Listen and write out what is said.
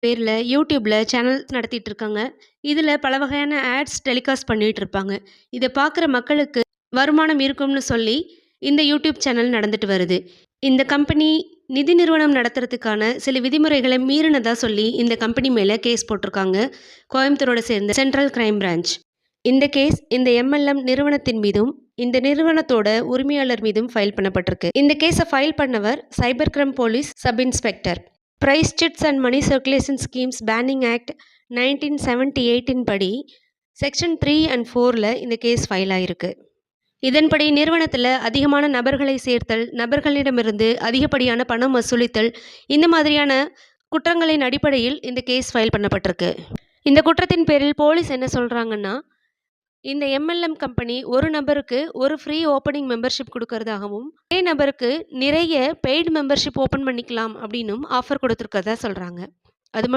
பேர்ல யூடியூப்ல சேனல் நடத்திட்டு இருக்காங்க. இதுல பல வகையான ஆட்ஸ் டெலிகாஸ்ட் பண்ணிட்டு இருப்பாங்க. இத பார்க்குற மக்களுக்கு வருமானம் இருக்கும்னு சொல்லி, இந்த யூடியூப் சேனல் நடந்துட்டு வருது. இந்த கம்பெனி நிதி நிறுவனம் நடத்துறதுக்கான சில விதிமுறைகள மீறினதா சொல்லி, இந்த கம்பெனி மேல கேஸ் போட்டிருக்காங்க. கோயம்புத்தூரோட சேர்ந்த சென்ட்ரல் கிரைம் பிரான்ச். இந்த கேஸ் இந்த எம்எல்எம் நிறுவனத்தின் மீதும், இந்த நிறுவனத்தோட உரிமையாளர் மீதும் ஃபைல் பண்ணப்பட்டிருக்கு. இந்த கேஸ ஃபைல் பண்ணவர் cyber crime police sub inspector. Prize chits and money circulation schemes banning act 1978 படி செக்ஷன் 3 அண்ட் 4ல இந்த கேஸ் ஃபைல் ஆயிருக்கு. இதன்படி நிறுவனத்தில் அதிகமான நபர்களை சேர்த்தல், நபர்களிடமிருந்து அதிகப்படியான பணம் வசூலித்தல், இந்த மாதிரியான குற்றங்களின் அடிப்படையில் இந்த கேஸ் ஃபைல் பண்ணப்பட்டிருக்கு. இந்த குற்றத்தின் பேரில் போலீஸ் என்ன சொல்றாங்கன்னா, இந்த எம்எல்எம் கம்பெனி ஒரு நபருக்கு ஒரு ஃப்ரீ ஓப்பனிங் மெம்பர்ஷிப் கொடுக்கறதாகவும், ஒரே நபருக்கு நிறைய பெய்டு மெம்பர்ஷிப் ஓப்பன் பண்ணிக்கலாம் அப்படின்னும் ஆஃபர் கொடுத்துருக்கதா சொல்றாங்க. அது